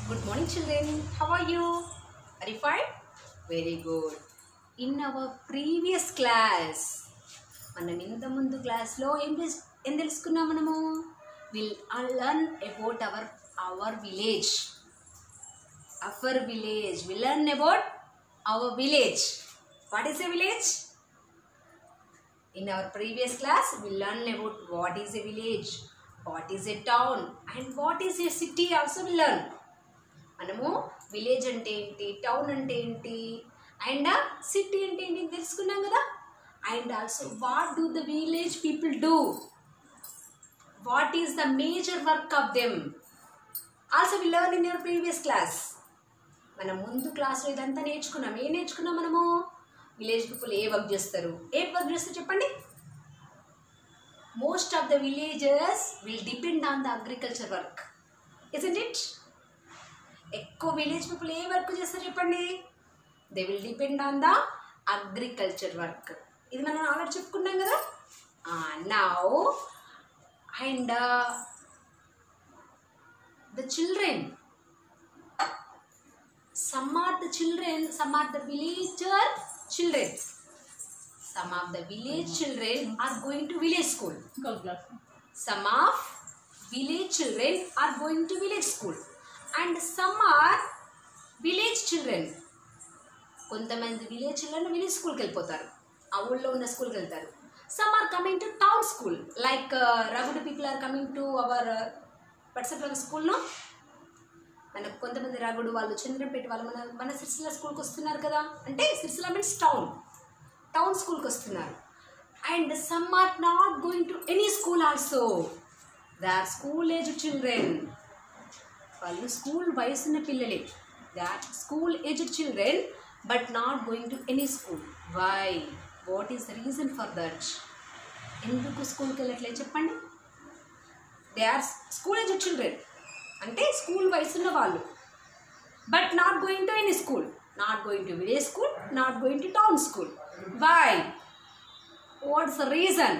Good morning, children. How are you? Are you fine? Very good. In our previous class, మనం ఇంత ముందు క్లాస్లో ఏం తెలుసుకున్నాం మనము? We'll learn about our village. Our village. We learn about our village. What is a village? In our previous class, we learn about what is a village, what is a town, and what is a city also we learn. మనము village అంటే ఏంటి, town అంటే ఏంటి, and city అంటే ఏంటి తెలుసుకున్నాం కదా. And also what do the village people do, what is the major work of them also we learn in your previous class. మనం ముందు క్లాస్లో ఇదంతా నేర్చుకున్నాం. ఏం నేర్చుకున్నాం మనము? విలేజ్ పీపుల్ ఏ వర్క్ చేస్తారు చెప్పండి. Most of the villages will depend on the agriculture work, isn't it? ఎక్కువ విలేజ్ పీపుల్ ఏ వర్క్ చేస్తారు చెప్పండి? They will depend on the agriculture work. ఇది మనం ఆల్రెడీ చెప్పుకున్నాం కదా. Now and the children, some are the children, some are the villager children. Some of the village children are going to village school. Some of village children are going to village school. And some are village children. కొంతమంది village children village స్కూల్కి వెళ్ళిపోతారు, ఆ ఊళ్ళో ఉన్న స్కూల్కి వెళ్తారు. Some are coming to town school, like రఘుడు people are coming to our పట్సప్ల స్కూల్లో. మనకు కొంతమంది రఘుడు వాళ్ళు, చంద్రపేట వాళ్ళు మన సిరిసిల్ల స్కూల్కి వస్తున్నారు కదా. అంటే సిరిసిల్ల మీన్స్ టౌన్ స్కూల్కి వస్తున్నారు. And some are not going to any school also. They are school age children. వాళ్ళు స్కూల్ వయసున్న పిల్లలే. They are school aged children but not going to any school. Why? What is the reason for that? ఎందుకు స్కూల్కి వెళ్ళట్లేదు చెప్పండి? They are school aged children అంటే school వయసున్న వాళ్ళు, but not going to any school, not going to village school, not going to town school. Why? What's the reason?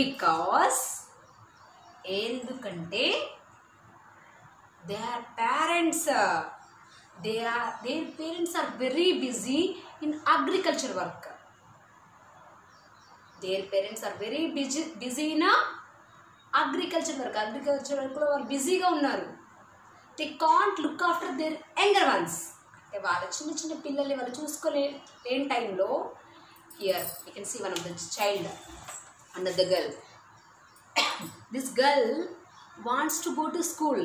Because ఎందుకంటే their parents are very busy in agriculture work. Their parents are very busy in agriculture work. Agriculture work lo varu busy ga unnaru. They can't look after their younger ones. అంటే వాళ్ళ చిన్న పిల్లల్ని వాళ్ళు చూసుకోలేని టైంలో, here you can see one of the child under the girl. This girl wants to go to school.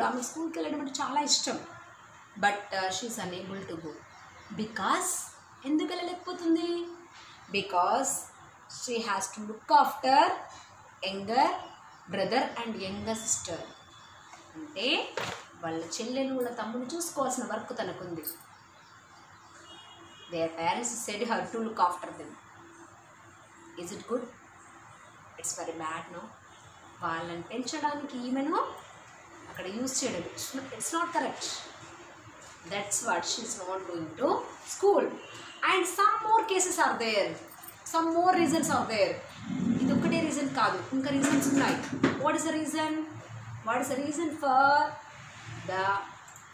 ఆమె స్కూల్కి వెళ్ళడం అంటే చాలా ఇష్టం. But she is unable to go. Because ఎందుకు వెళ్ళలేకపోతుంది? Because she has to look after younger brother and younger sister. అంటే వాళ్ళ చెల్లెలు, వాళ్ళ తమ్ముడు చూసుకోవాల్సిన వర్క్ తనకుంది. Their parents said her to look after them. Is it good? It's very bad. No, వాళ్ళని పెంచడానికి ఈమెను అక్కడ యూజ్ చేయడం, it's not correct. That's what she is not going to school. And some more cases are there, some more reasons are there. ఇది ఒక్కటే reason కాదు, ఇంకా reasons ఉన్నాయి. What is the reason? What is the reason for the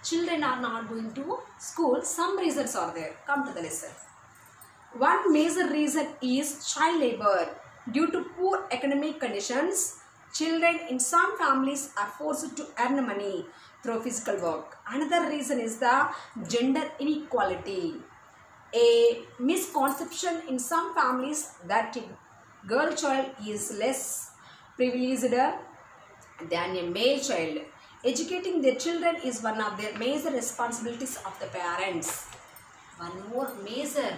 children are not going to school? Some reasons are there. Come to the lesson. One major reason is child labor. Due to poor economic conditions, children in some families are forced to earn money through physical work. Another reason is the gender inequality. A misconception in some families that a girl child is less privileged than a male child. Educating their children is one of their major responsibilities of the parents. One more major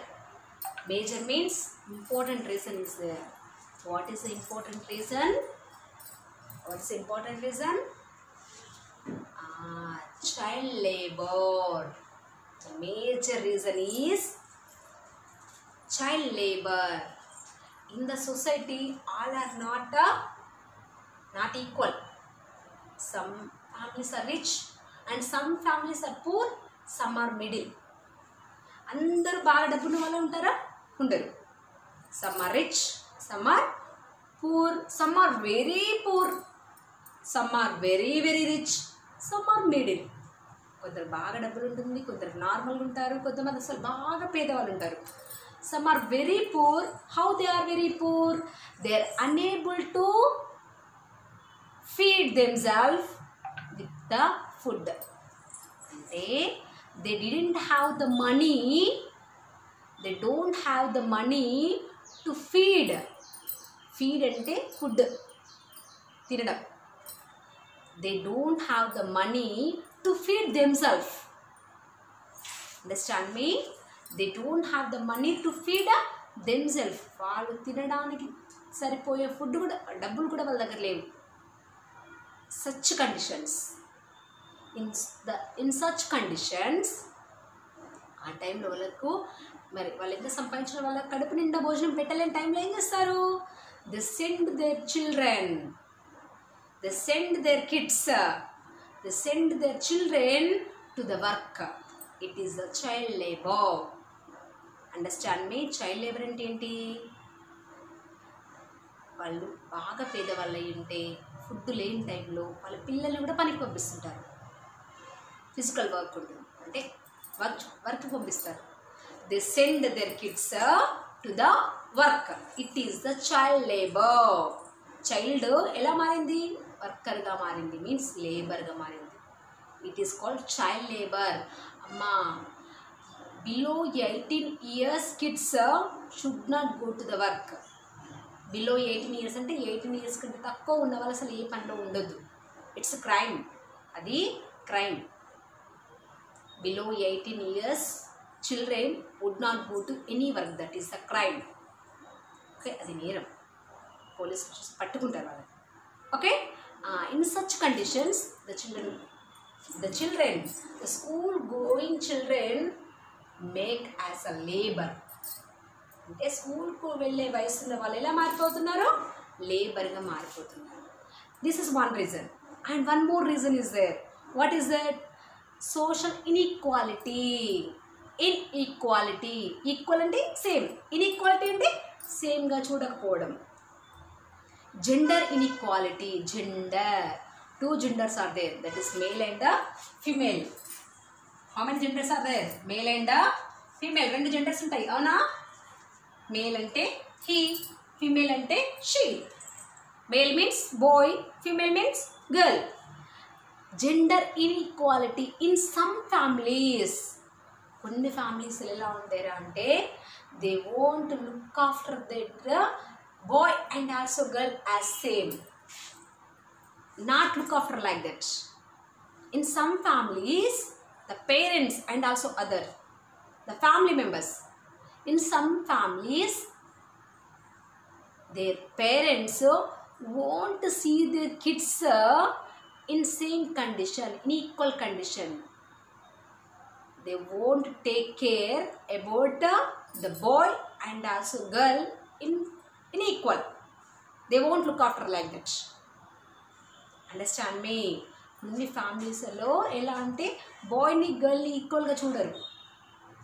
means important reason is there. What is the important reason? What's the important reason? Child labor. The major reason is child labor. In the society, all are not equal. Some families are rich and some families are poor, some are middle. అందరూ బాగా డబ్బున్న వాళ్ళు ఉంటారా? ఉండరు. Some are rich, some are poor, some are very poor. Some are very very rich, some are middle. కొందరు బాగా డబ్బులు ఉంటుంది, కొందరు నార్మల్గా ఉంటారు, కొంతమంది అసలు బాగా పేదవాళ్ళు ఉంటారు. Some are very poor. How they are very poor? They are unable to feed themself with the food. అంటే they didn't have the money, they don't have the money to feed. Feed అంటే food, తినడం. They don't have the money to feed themself. Understand me? They don't have the money to feed themself. వాళ్ళు తినడానికి సరిపోయే food కూడా, డబ్బులు కూడా వాళ్ళ దగ్గర లేవు. Such conditions, in such conditions ఆ టైంలో వాళ్ళకు మరి వాళ్ళు ఎంత సంపాదించిన వాళ్ళ కడుపు నిండా భోజనం పెట్టలేని టైంలో ఏం చేస్తారు? They send their children, they send their kids, they send their children to the work. It is the child labour. Understand me? Child labour అంటే ఏంటి? వాళ్ళు బాగా పేదవాళ్ళు అయి ఉంటే ఫుడ్ లేని టైంలో వాళ్ళ పిల్లల్ని కూడా పనికి పంపిస్తుంటారు. ఫిజికల్ వర్క్ ఉంటుంది అంటే వర్క్ పంపిస్తారు. They send their kids to the work. It is the child labour. Child ఎలా మారింది? వర్కర్గా మారింది, మీన్స్ లేబర్గా మారింది. It is called child labour. అమ్మా, below 18 years kids should not go to the work. Below 18 years అంటే 18 years కంటే తక్కువ ఉన్న వాళ్ళు అసలు ఏ పనిలో ఉండొద్దు. ఇట్స్ క్రైమ్, అది crime. Below 18 years children would not go to any work. That is the crime. Okay, అది నేరం. పోలీసు పట్టుకుంటారు వాళ్ళని. Okay, in such conditions the school going children make as a labor. అంటే స్కూల్కు వెళ్ళే వయసున్న వాళ్ళు ఎలా మారిపోతున్నారు? లేబర్గా మారిపోతున్నారు. This is one reason. And one more reason is there. What is that? Social inequality. Inequality, equal అంటే సేమ్, ఇన్ఈక్వాలిటీ అంటే సేమ్గా చూడకపోవడం. Gender inequality. Gender, 2 genders are there, that is male and the female. How many genders are there? Male and the female. 2 genders ఉంటాయి, అవునా? Male అంటే he, female అంటే she. Male means boy, female means girl. Gender inequality in some families. కొన్ని families ఎలా ఉంటారు అంటే they want to look after their boy and also girl as same. Not look after like that. In some families, the parents and also the family members, in some families, their parents want to see their kids in same condition, in equal condition. They won't take care about the boy and also girl in equal. They won't look after like that. Understand me? కొన్ని ఫ్యామిలీస్లో ఎలా అంటే బాయ్ని గర్ల్ని ఈక్వల్గా చూడరు.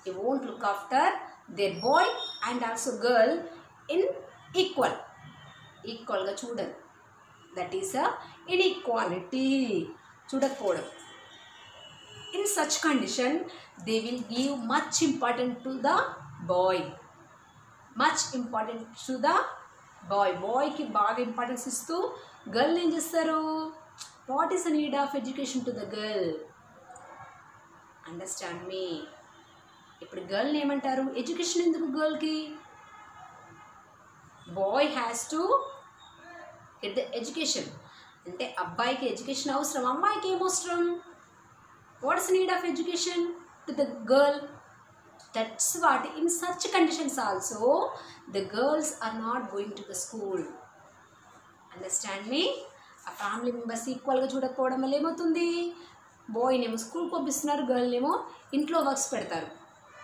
They won't look after their boy and also girl ఇన్ ఈక్వల్గా చూడరు. దట్ ఈస్ ఇన్ఈక్వాలిటీ, చూడకపోవడం. In such condition they will give much important to the boy. Much important to the boy. బాయ్కి బాగా ఇంపార్టెన్స్ ఇస్తూ గర్ల్ ఏం చేస్తారు? What is the need of education to the girl? Understand me? ఇప్పుడు గర్ల్ని ఏమంటారు? Education ఎందుకు గర్ల్కి? Bye has to get the education. అంటే అబ్బాయికి ఎడ్యుకేషన్ అవసరం, అమ్మాయికి ఏమవసరం? What is need of education to the girl? That's what in such conditions also the girls are not going to the school. Understand me? ఆ family members ఈక్వల్గా చూడకపోవడం వల్ల ఏమవుతుంది? బాయ్నేమో స్కూల్కి పంపిస్తున్నారు, గర్ల్నేమో ఇంట్లో వర్క్స్ పెడతారు.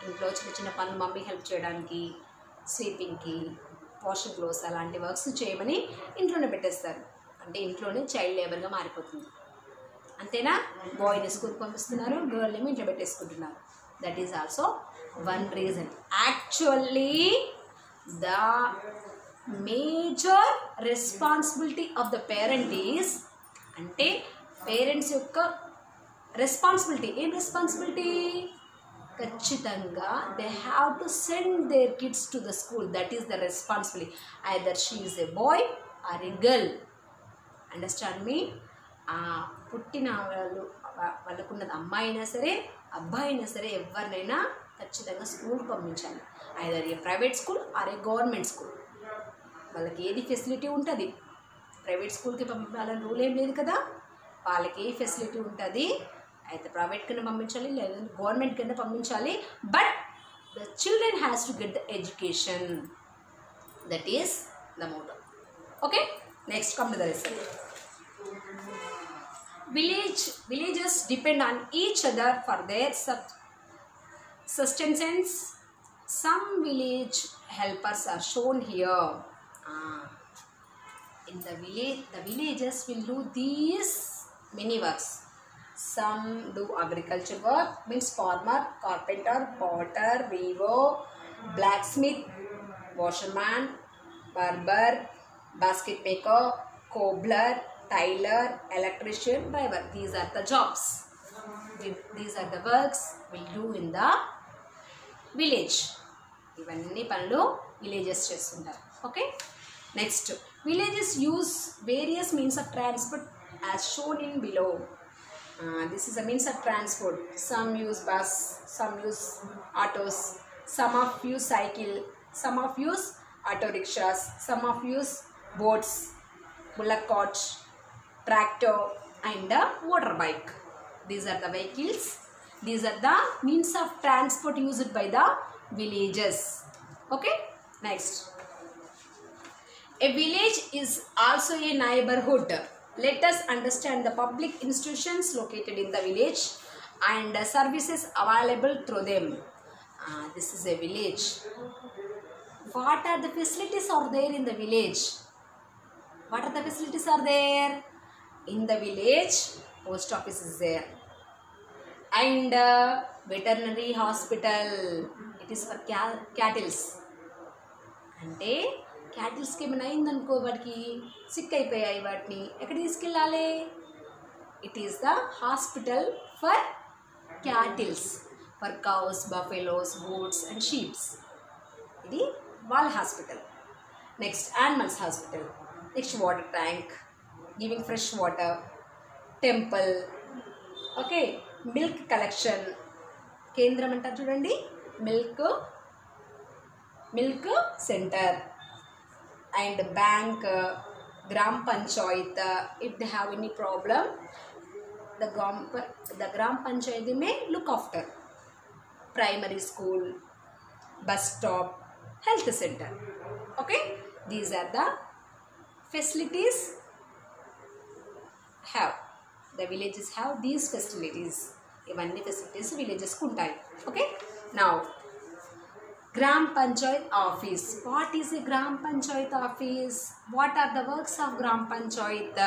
ఇంట్లో చిన్న చిన్న పనులు మమ్మీ హెల్ప్ చేయడానికి, స్వీపింగ్కి, వాషింగ్ క్లోత్స్ అలాంటి వర్క్స్ చేయమని ఇంట్లోనే పెట్టేస్తారు. అంటే ఇంట్లోనే చైల్డ్ లేబర్గా మారిపోతుంది. అంతేనా? బాయ్ని స్కూల్కి పంపిస్తున్నారు, గర్ల్నేమో ఇంట్లో పెట్టేసుకుంటున్నారు. That is also one reason. Actually, the major responsibility of the parent is అంటే పేరెంట్స్ యొక్క రెస్పాన్సిబిలిటీ. ఏం రెస్పాన్సిబిలిటీ? ఖచ్చితంగా they have to send their kids to the school. That is the responsibility. Either she is a boy or a girl. Understand me? పుట్టిన వాళ్ళకున్నది అమ్మాయి అయినా సరే అబ్బాయి అయినా సరే ఎవరినైనా ఖచ్చితంగా స్కూల్కి పంపించాలి. Either a private school or a government school. వాళ్ళకి ఏది ఫెసిలిటీ ఉంటుంది. ప్రైవేట్ స్కూల్కి పంపించాలని రూల్ ఏం లేదు కదా. వాళ్ళకి ఏ ఫెసిలిటీ ఉంటుంది అయితే ప్రైవేట్ కింద పంపించాలి లేదా గవర్నమెంట్ కింద పంపించాలి. But the children has to get the education. That is the motto. Okay, next come to the lesson. Villages depend on each other for their sustenance. Some village helpers are shown here. In the villages will do these many works. Some do agriculture work, means farmer, carpenter, potter, weaver, blacksmith, washerman, barber, basket maker, cobbler, tailor, electrician, driver. These are the jobs. These are the works we'll do in the village. ఇవన్నీ పనులు villages చేస్తుంటారు. Okay, next villages use various means of transport as shown in below. This is a means of transport. Some use bus, some use autos, some of use cycle, some of use auto rickshaws, some of use boats, bullock carts, tractor and a motorbike. These are the vehicles. These are the means of transport used by the villages. Okay, next. A village is also a neighborhood. Let us understand the public institutions located in the village and the services available through them. This is a village. What are the facilities are there in the village? What are the facilities are there? In the village, post office is there. And veterinary hospital. It is for cattle. అంటే క్యాటిల్స్కి ఏమైనా అయిందనుకో, వాటికి sick అయిపోయాయి, వాటిని ఎక్కడికి తీసుకెళ్ళాలి? It is the hospital for cattles, for cows, buffaloes, goats and sheeps. ఇది వాళ్ళ hospital. Next animals hospital. Next water tank, giving fresh water, temple. Okay, milk collection కేంద్రం అంటారు చూడండి, milk centre. And bank, gram panchayat. If they have any problem, the gram panchayat may look after. Primary school, bus stop, health center. Okay, these are the facilities have. The villages have these facilities. Ivanni facilities villages ku untayi. Okay, now Gram Panchayat Office. What is a Gram Panchayat Office? What are the works of Gram Panchayat?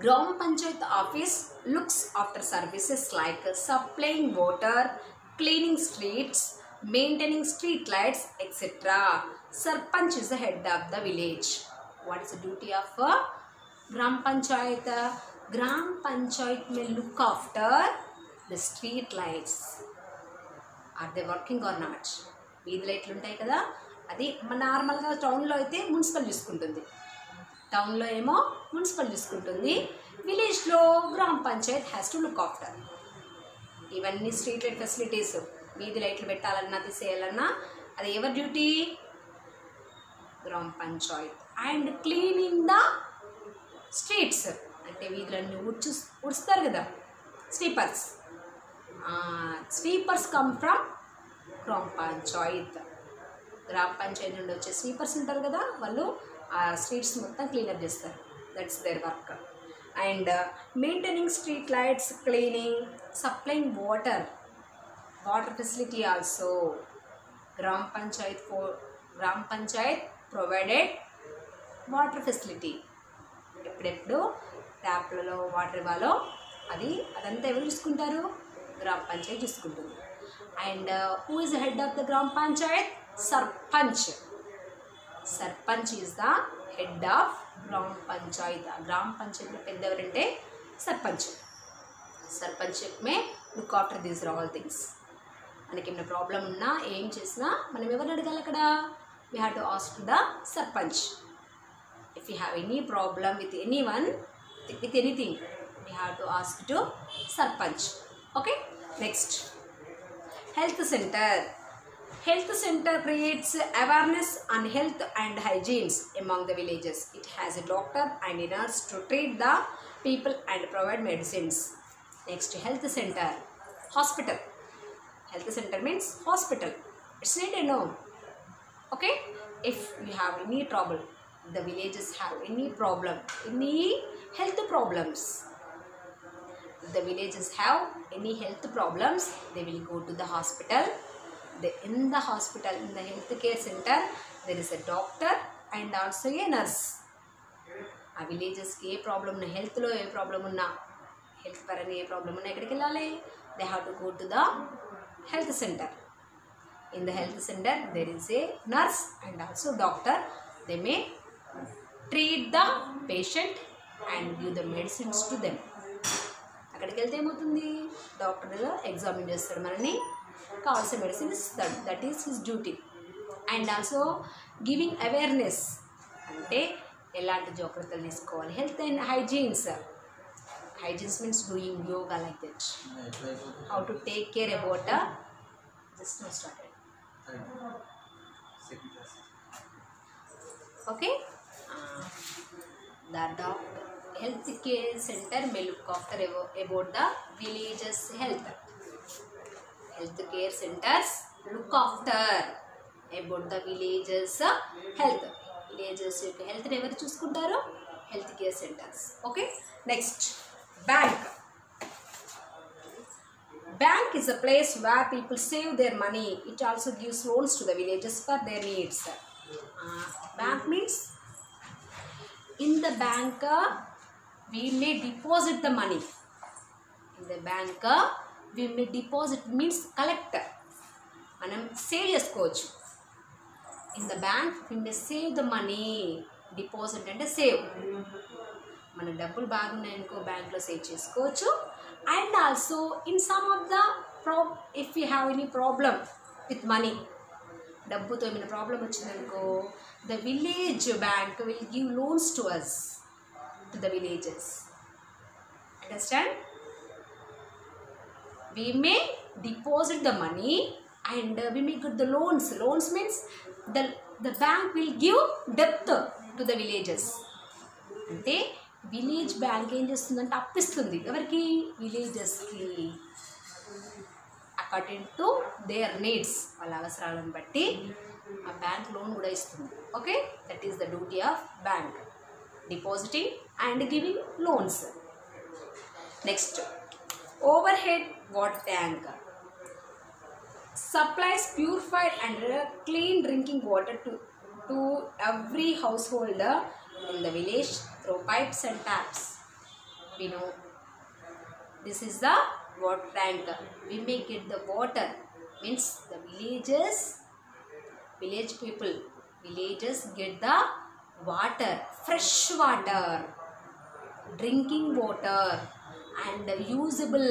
Gram Panchayat Office looks after services like supplying water, cleaning streets, maintaining street lights, etc. Sarpanch is the head of the village. What is the duty of Gram Panchayat? Gram Panchayat may look after the street lights. Are they working or not? వీధి లైట్లు ఉంటాయి కదా, అది మన నార్మల్గా టౌన్లో అయితే municipal చూసుకుంటుంది. టౌన్లో ఏమో మున్సిపల్ చూసుకుంటుంది, విలేజ్లో గ్రామ Panchayat has to look after. ఇవన్నీ స్ట్రీట్ లైట్ ఫెసిలిటీస్, వీధి లైట్లు పెట్టాలన్నా తీసేయాలన్నా అది ఎవరి డ్యూటీ? గ్రామ Panchayat. And cleaning the streets, అంటే వీధులన్నీ ఉడుస్తారు కదా, స్వీపర్స్. స్వీపర్స్ కమ్ ఫ్రమ్ గ్రామ పంచాయత్. గ్రామ పంచాయత్ నుండి వచ్చే స్వీపర్స్ ఉంటారు కదా, వాళ్ళు ఆ స్ట్రీట్స్ మొత్తం క్లీనప్ చేస్తారు. That's their work. And maintaining street lights, cleaning, supplying water facility also. గ్రామ పంచాయత్ ప్రొవైడెడ్ వాటర్ ఫెసిలిటీ. ఎప్పుడెప్పుడు ట్యాప్లలో వాటర్ ఇవ్వాలో అదంతా ఎవరు చూసుకుంటారు? గ్రామ పంచాయత్ చూసుకుంటుంది. And who is the head of the gram panchayat? Sarpanch. Sarpanch is the head of gram panchayat. Panchayat. గ్రామ పంచాయతీలో పెద్ద ఎవరంటే sarpanch. Sarpanch may look after these all things. మనకి ఏమైనా ప్రాబ్లం ఉన్నా ఏం చేసినా మనం ఎవరిని అడగాలి అక్కడ? We have to ask the sarpanch. If you have any problem with anyone, with anything, we have to ask to sarpanch. Okay, next health center. Health center creates awareness on health and hygiene among the villages. It has a doctor and a nurse to treat the people and provide medicines. Next, health center. Hospital. Health center means hospital. It's not a no. Okay, if you have any trouble, the villages have any problem, any health problems, the villages have any health problems, they will go to the hospital. In the hospital, in the health care center, there is a doctor and also a nurse. ఆ విలేజెస్కి ఏ problem ఉన్నా, హెల్త్లో ఏ problem ఉన్నా, health పరంగా ఏ problem ఉన్నా ఎక్కడికి వెళ్ళాలి? They have to go to the health centre. In the health centre there is a nurse and also doctor. They may treat the patient and give the medicines to them. అక్కడికి వెళ్తే ఏమవుతుంది? Doctor examine చేస్తాడు, మనని కావాల్సిన medicine ఇస్తాడు. That is his duty. And also giving awareness, అంటే ఎలాంటి జాగ్రత్తలు తీసుకోవాలి. Health and hygienes. Hygienes means doing yoga like that. How to take care about just no started. Okay, the doctor health care center may look after about the villages health. Health care centers look after about the villages health. Villages health ni evaru chuskuntaru? Health care centers. Okay, next, bank. Bank is a place where people save their money. It also gives loans to the villages for their needs. Bank means in the bank we may deposit the money. In the bank we may deposit means collect, మనం save చేసుకోవచ్చు. In the bank we may save the money. Deposit అంటే save. మన డబ్బులు బాగున్నాయనుకో బ్యాంక్లో save చేసుకోవచ్చు. And also in some of the if you have any problem with money, డబ్బుతో ఏమైనా ప్రాబ్లం వచ్చిందనుకో, the village bank will give loans to us, to the villages. Understand? We may deposit the money and we may get the loans. Loans means the bank will give debt to the villages. అంటే village bank ఏం చేస్తుందంటే అప్పిస్తుంది. ఎవరికి? విలేజెస్కి. According to their needs, వాళ్ళ అవసరాలను బట్టి ఆ bank loan కూడా ఇస్తుంది. Okay, that is the duty of bank, depositing and giving loans. Next, overhead water tank supplies purified and clean drinking water to every household in the village through pipes and taps. We know this is the water tank. We may get the water, means the village people, villages get the water, fresh water, drinking water and usable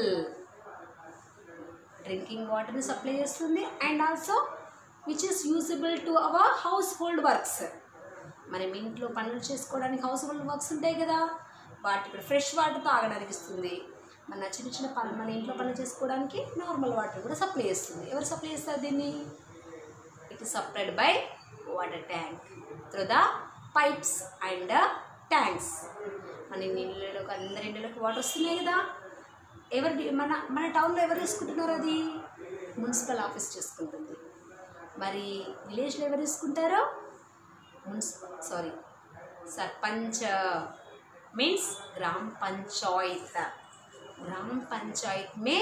drinking water ni supply చేస్తుంది. And also which is usable to our house hold works. మనం ఇంట్లో పనులు చేసుకోవడానికి house hold works ఉంటాయి కదా, వాటి ఇక్కడ fresh water తాగడానికి ఇస్తుంది. మన చిన్న చిన్న పనులు, మన ఇంట్లో పనులు చేసుకోవడానికి నార్మల్ వాటర్ కూడా సప్లై చేస్తుంది. ఎవరు సప్లై చేస్తారు దీన్ని? It is supplied by water tank through the pipes and tanks. మన ఇళ్ళలోకి, అందరి ఇళ్ళలోకి వాటర్ వస్తున్నాయి కదా. ఎవరు మన టౌన్లో ఎవరు తీసుకుంటున్నారు? అది మున్సిపల్ ఆఫీస్ చేసుకుంటుంది. మరి విలేజ్లో ఎవరు తీసుకుంటారో? సర్పంచ్ మీన్స్ గ్రామ పంచాయత్. గ్రామ పంచాయత్ మే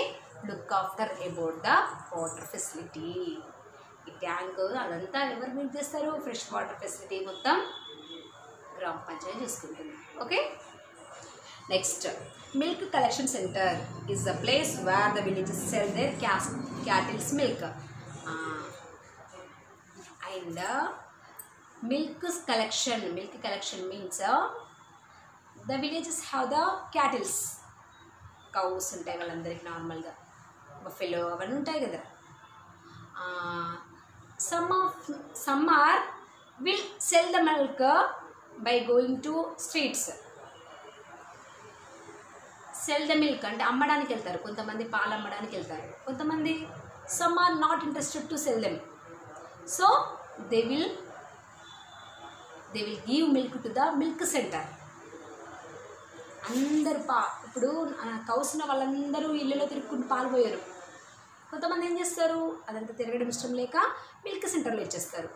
look after about the water facility. ఈ ట్యాంక్ అదంతా ఎవరు మీకు చేస్తారు? ఫ్రెష్ వాటర్ ఫెసిలిటీ మొత్తం గ్రామ పంచాయతీ చూసుకుంటుంది. Okay, next, milk collection centre is the place where the villages sell their cattles milk. And milk collection means the villages have the cattles, cows ఉంటాయి వాళ్ళందరికీ నార్మల్గా, బఫెలో అవన్నీ ఉంటాయి కదా. Some are will sell the milk by going to streets. Sell the milk అంటే అమ్మడానికి వెళ్తారు, కొంతమంది పాలు అమ్మడానికి వెళ్తారు, కొంతమంది some are not interested to sell them, so they will give milk to the milk centre. అందరు ఇప్పుడు కౌసిన వాళ్ళందరూ ఇళ్ళలో తిరుగుకుంటూ పాలు పోయారు, కొంతమంది ఏం చేస్తారు, అదంతా తిరగడం ఇష్టం లేక మిల్క్ సెంటర్లో ఇచ్చేస్తారు.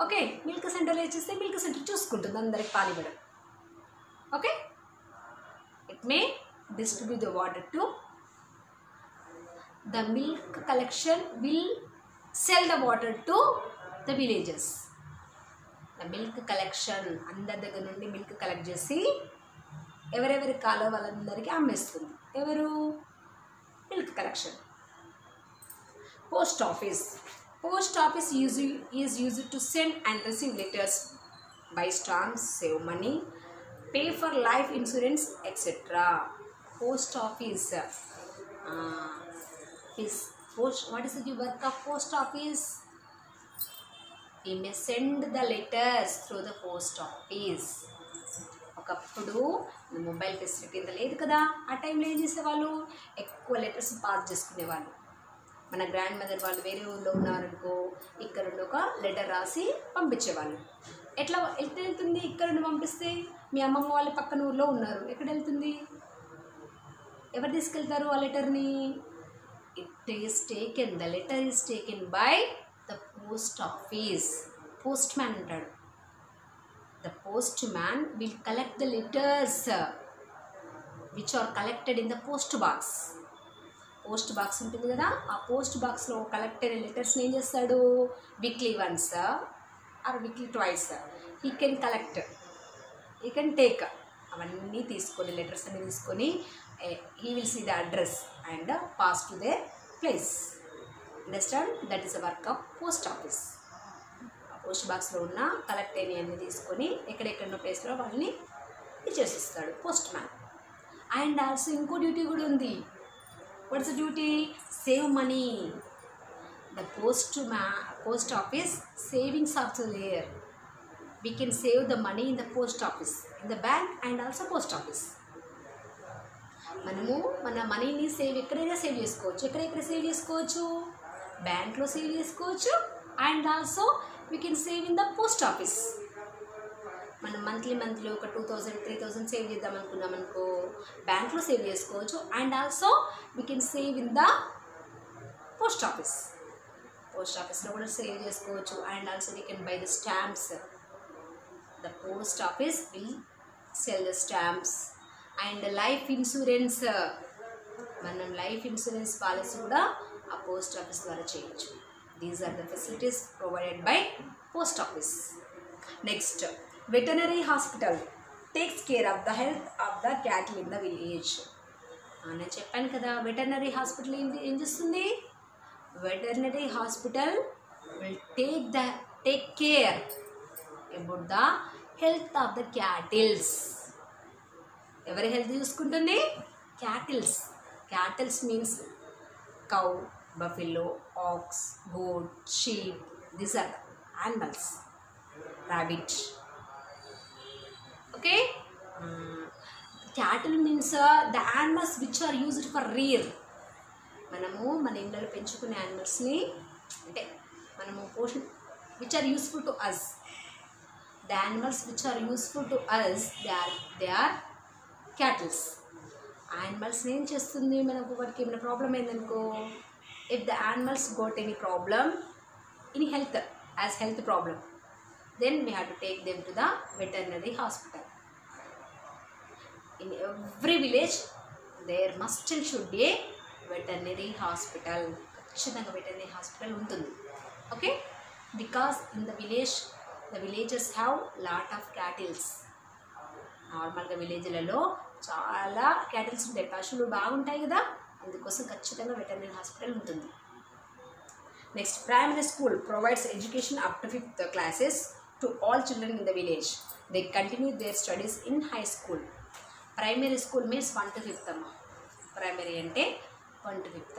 ఓకే, మిల్క్ సెంటర్లో ఇచ్చేస్తే మిల్క్ సెంటర్ చూసుకుంటుంది అందరికి పాలు ఇవ్వడం. Okay, it may distribute the water to the milk collection will sell the water to the villages. The milk collection అందరి దగ్గర నుండి మిల్క్ కలెక్ట్ చేసి ఎవరెవరి కాలో వాళ్ళందరికీ అమ్మేస్తుంది. ఎవరు? Milk collection. Post office. Post office is used to send and receive letters, buy stamps, save money, pay for life insurance, etc. Post office what is the work of post office? We may send the letters through the post office. ఒకప్పుడు mobile facility ఇంత లేదు కదా, ఆ టైంలో ఏం చేసేవాళ్ళు, ఎక్కువ letters pass చేసుకునేవాళ్ళు. మన గ్రాండ్ మదర్ వాళ్ళు వేరే ఊళ్ళో ఉన్నారనుకో, ఇక్కడ నుండి ఒక లెటర్ రాసి పంపించేవాళ్ళు. ఎట్లా వెళ్తుంది, ఇక్కడ నుండి పంపిస్తే మీ అమ్మమ్మ వాళ్ళు పక్కన ఊళ్ళో ఉన్నారు, ఎక్కడ వెళ్తుంది, ఎవరు తీసుకెళ్తారు ఆ లెటర్ని? The letter is taken by the post office. Postman ఉంటాడు. The postman will collect the letters which are collected in the post box. Post box ఉంటుంది కదా, ఆ పోస్ట్ బాక్స్లో కలెక్ట్ అయిన లెటర్స్ని ఏం చేస్తాడు, weekly once or weekly twice he can collect, he can take. అవన్నీ తీసుకొని లెటర్స్ అన్ని తీసుకొని he will see the address and pass to their place. Understand? That is the work of post office. Post బాక్స్లో ఉన్న collect అయినవి అన్నీ తీసుకొని ఎక్కడెక్కడో ప్లేస్లో వాళ్ళని ఇచ్చేసిస్తాడు పోస్ట్ మ్యాన్. అండ్ ఆల్సో ఇంకో డ్యూటీ కూడా ఉంది. What's the duty? Save money. The post office savings also there. We can save the money in the post office, in the bank and also post office. మనము మన మనీని ఎక్కడైనా save చేసుకోవచ్చు. ఎక్కడెక్కడ save చేసుకోవచ్చు? బ్యాంక్లో సేవ్ చేసుకోవచ్చు and also we can save in the post office. మనం మంత్లీ ఒక 2000, 3000 సేవ్ చేద్దాం అనుకున్నాం అనుకో, బ్యాంక్లో సేవ్ చేసుకోవచ్చు and also we can save in the post office. Post ఆఫీస్లో కూడా సేవ్ చేసుకోవచ్చు and also we can buy the stamps. The post office will sell the stamps and life insurance. మనం లైఫ్ ఇన్సూరెన్స్ పాలసీ కూడా ఆ post office ద్వారా చేయొచ్చు. These are the facilities provided by post office. Next, veterinary hospital takes care of the health of the cattle in the village. నేను చెప్పాను కదా, veterinary hospital ఏం చేస్తుంది? Veterinary hospital will take care about the health of the cattles. ఎవరి health చూసుకుంటుంది? Cattles. Cattles means cow, buffalo, ox, goat, sheep. These are animals. Rabbit. Okay, cattle means the animals which are used for rear. మనము మన ఇళ్ళలో పెంచుకునే యానిమల్స్ని, అంటే మనము which are useful to us. The animals which are useful to us, they are cattles. Animals ఏం చేస్తుంది, మనకు వాటికి ఏమైనా ప్రాబ్లం అయిందనుకో, if the animals got any problem in health problem, then we have to take them to the veterinary hospital. In every village there must and should be a veterinary hospital. ఖచ్చితంగా veterinary hospital ఉంటుంది. Okay, because in the villages have lot of cattles. నార్మల్గా విలేజ్లలో చాలా cattles ఉంటాయి, పశువులు బాగుంటాయి కదా, అందుకోసం ఖచ్చితంగా వెటర్నరీ హాస్పిటల్ ఉంటుంది. Next, primary school provides education up to 5th classes to all children in the village. They continue their studies in high school. Primary school means 1 to 5th amma. Primary ante 1 to 5th.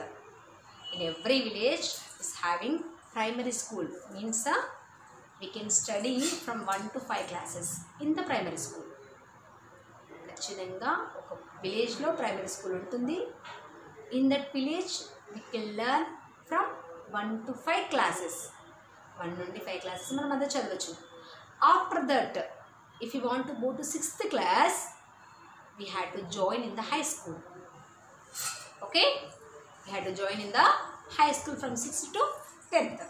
In every village is having primary school, means we can study from 1 to 5 classes in the primary school. ఖచ్చితంగా ఒక విలేజ్లో primary school ఉంటుంది. In that village we can learn from 1 to 5 classes. 1 నుండి 5 classes మనం అదే చదవచ్చు. After that, if you want to go to 6th class, we had to join in the high school. Okay? We had to join in the high school from 6th to 10th.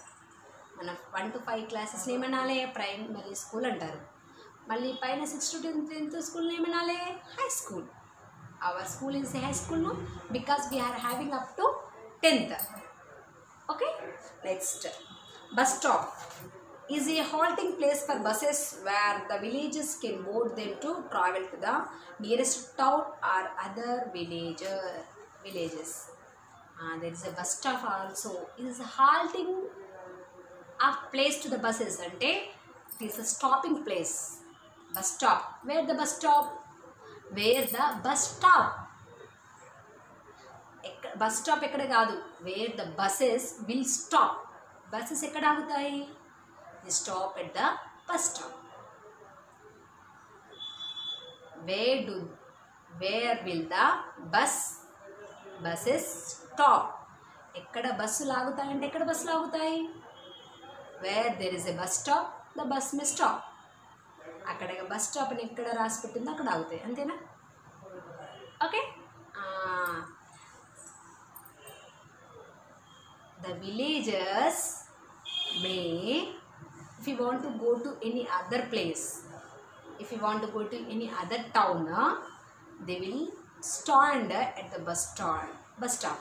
మన 1 to 5 classes ఏమనాలే primary school అంటారు. మళ్ళీ పైన 6th to 10th school ఏమనాలే high school. Our school is a high school now because we are having up to 10th. Okay? Next, bus stop is a halting place for buses where the villages can board them to travel to the nearest town or other villages. There is a bus stop also. It is a halting of place to the buses. Ante it is a stopping place. Bus stop. Where the bus stop? Where the bus stop. Bus stop ekkada kaadu. Where the buses will stop. Buses ekkada agutayi? They stop at the bus stop. Where will the buses stop? ekkada బస్సులు ఆగుతాయి అంటే ఎక్కడ బస్సులు ఆగుతాయి? Where there is a bus stop, the bus may stop. అక్కడ bus stop అని ఎక్కడ రాసి పెట్టిందో అక్కడ ఆగుతాయి, అంతేనా? Okay. The villagers may, if you want to go to any other place, if you want to go to any other town, they will stand at the bus stop.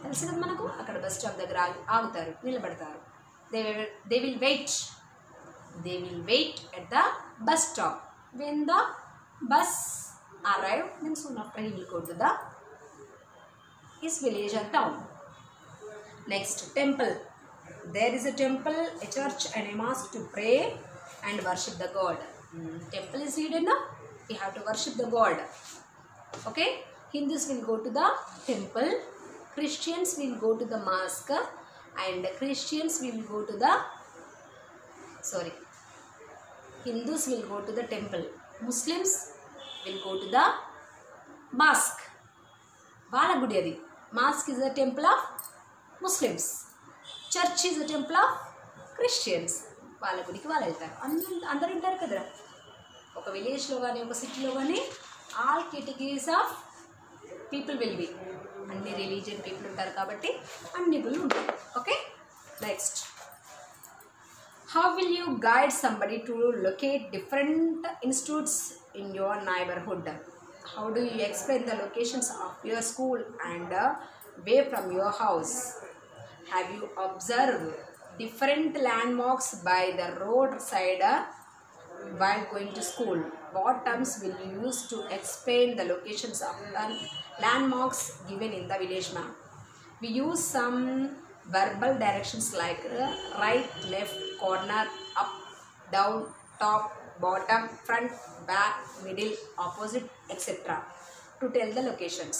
తెలుసు కదా మనకు, అక్కడ బస్ స్టాప్ దగ్గర ఆగుతారు, నిలబడతారు. They will wait at the bus stop. When the bus arrive, then soon after he will go to his village or town. Next, temple. There is a temple, a church and a mosque to pray and worship the God. Temple is hidden, no? We have to worship the God. Okay? Hindus will go to the temple, Christians will go to the mosque, and Hindus will go to the temple. Muslims will go to the mosque. Vala gudi adi. Mosque is a temple of Muslims. Church is a temple of Christians. Vala gudiki vaala veltaru. Andaru untaru kada. Oka village lo gaani, oka city lo gaani, all categories of people will be. Anni religion people untaru kabatti anni people untaru. Okay? Next. How will you guide somebody to locate different institutes in your neighborhood? How do you explain the locations of your school and way from your house? Have you observed different landmarks by the roadside while going to school? What terms will you use to explain the locations of the landmarks given in the village map? We use some verbal directions like right, left, corner, up, down, top, bottom, front, back, middle, opposite, etc. to tell the locations.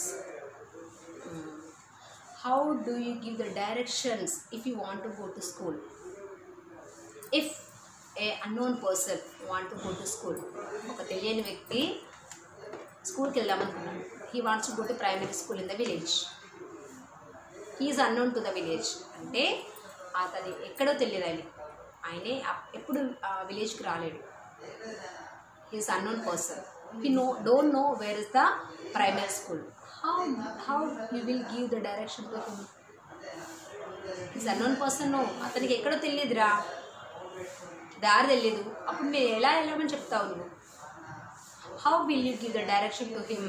How do you give the directions if you want to go to school? If a unknown person want to go to school, oka teliyani vyakti school ki veldam anukunnaru, he wants to go to primary school in the village. He is unknown to the village. అంటే అతని ఎక్కడో తెలియదు ఆయనే ఎప్పుడు విలేజ్కి రాలేడు. He is unknown person. He don't know where is the primary school. How you will give the direction to him? He is unknown person. No, అతనికి ఎక్కడో తెలియదురా, దారి తెలియదు. అప్పుడు నేను ఎలా వెళ్ళమని చెప్తావు నువ్వు? How will you give the direction to him?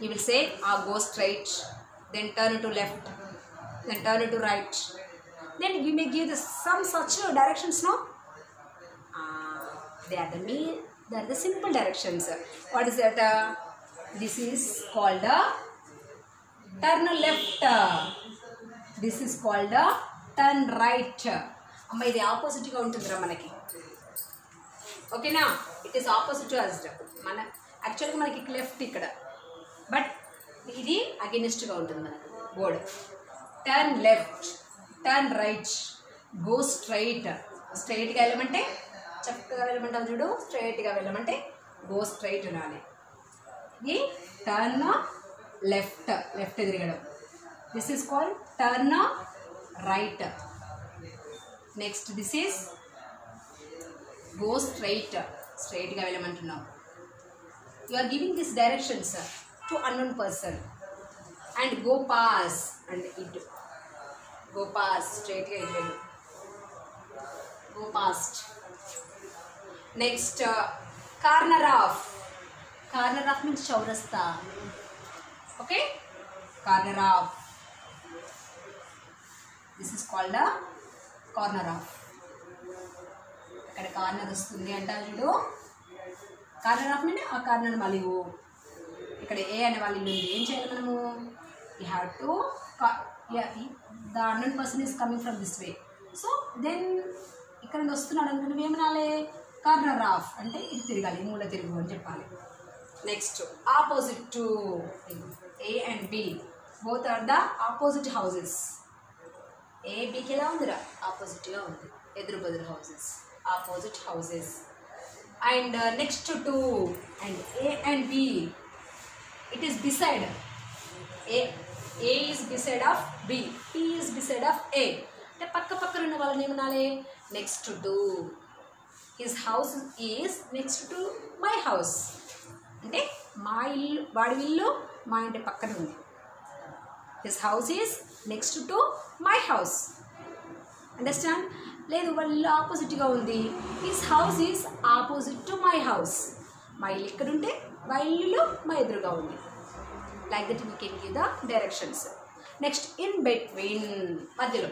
You will say, go straight, then turn to left, then turn to right. Then you may give some such directions, no? They are the simple directions. What is that? This is called turn left. This is called turn right. Amma idi opposite ga untundra manaki. ఓకేనా. It is opposite to us. మన యాక్చువల్గా మనకి left ఇక్కడ, but ఇది అగెనిస్ట్గా ఉంటుంది మనకు board. Turn left, turn right, go straight. స్ట్రైట్గా వెళ్ళమంటే చక్కగా వెళ్ళమంటాం చూడు, స్ట్రైట్గా వెళ్ళమంటే గో స్ట్రైట్ అనాలి. ఇది టర్న్ లెఫ్ట్, లెఫ్ట్ తిరగడం. This is called turn right. Next this is go straight, స్ట్రైట్గా వెళ్ళమంటున్నాం. You are giving this directions to unknown person. And go pass, and ఇటు గో పాస్, స్ట్రైట్గా ఇటు వెళ్ళు, go past. Next corner of. Corner of means చౌరస్తా. Okay, corner of. This is called a corner of. ఇక్కడ corner వస్తుంది అంటారు చూడు, corner of mean ఆ కార్నర్ మళ్ళీ ఇక్కడ ఏ అనే వాళ్ళ ఇల్లు ఉంది. ఏం చేయాలి మనము? You have to, the unknown person is coming from this way. So then ఇక్కడ నుండి వస్తున్నాడు అనుకుని నువ్వేమనాలి? కార్నర్ ఆఫ్ అంటే ఇది తిరగాలి, మూల తిరుగు అని చెప్పాలి. Next opposite to. A and B both are the opposite houses. A బికి ఎలా ఉందిరా? ఆపోజిట్గా ఉంది, ఎదురు బదురు houses, opposite houses. And next to. And A and B, it is beside. A is beside of B, B is beside of A. అంటే పక్క పక్కన ఉన్న వాళ్ళని ఏమనాలి? Next to. His house is next to my house. అంటే మా ఇల్లు, వాడి ఇల్లు మా ఇంటి పక్కన ఉంది. His house is next to my house. Understand? లేదు, వాళ్ళ ఇల్లు ఆపోజిట్గా ఉంది. His house is opposite to my house. మా ఇల్లు ఇక్కడ ఉంటే వాళ్ళ ఇల్లు మా ఎదురుగా ఉంది. Like that we can give the directions. Next in between, మధ్యలో.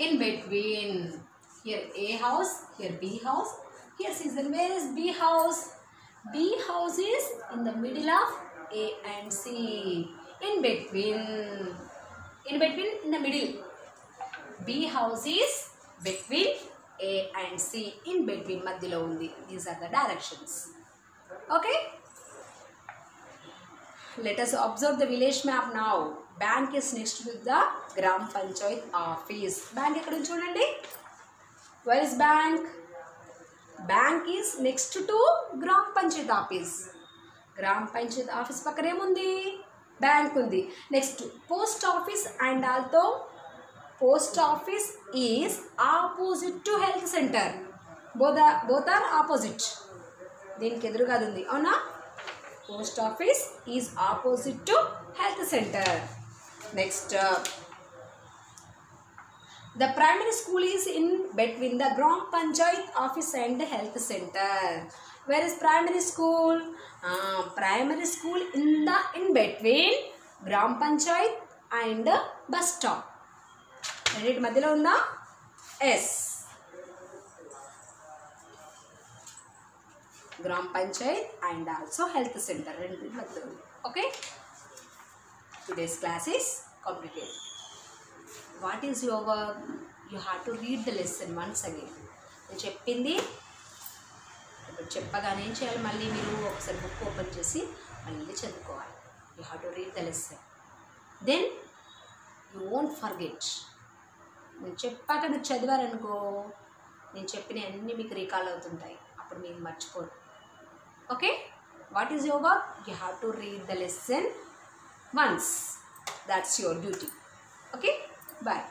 In between. Here A house, here B house, here C. Then where is B house? B house is in the middle of A and C. In between, in the middle. B house is between A and C. In between, madhyalo undi. These are the directions. Okay? Let us observe the village map now. Bank is next to the Gram Panchayat office. Bank ekkada undi chudandi. Where is bank? Bank is next to Gram Panchayat office. Gram Panchayat office పక్కన ఏముంది? Bank ఉంది. Next post office and also post office is opposite to health centre. Both are opposite. దీనికి ఎదురుగా ఉంది, అవునా? Post office is opposite to health centre. Next the primary school is in between the Gram Panchayat office and the health center. Where is primary school? Primary school in between Gram Panchayat and bus stop. Read madhyalo unda? S. Gram Panchayat and also health center. Rendu madhyalo. Okay? Today's class is completed. What is your work? You have to read the lesson once again. నేను చెప్పింది ఇప్పుడు చెప్పగానే ఏం చేయాలి? మళ్ళీ మీరు ఒకసారి book open చేసి మళ్ళీ చదువుకోవాలి. You have to read the lesson. Then you won't forget. నేను చెప్పాక నువ్వు చదివారనుకో, నేను చెప్పిన అన్నీ మీకు రీకాల్ అవుతుంటాయి, అప్పుడు మీరు మర్చిపోరు. Okay? What is your work? You have to read the lesson once. That's your duty. Okay? Bye.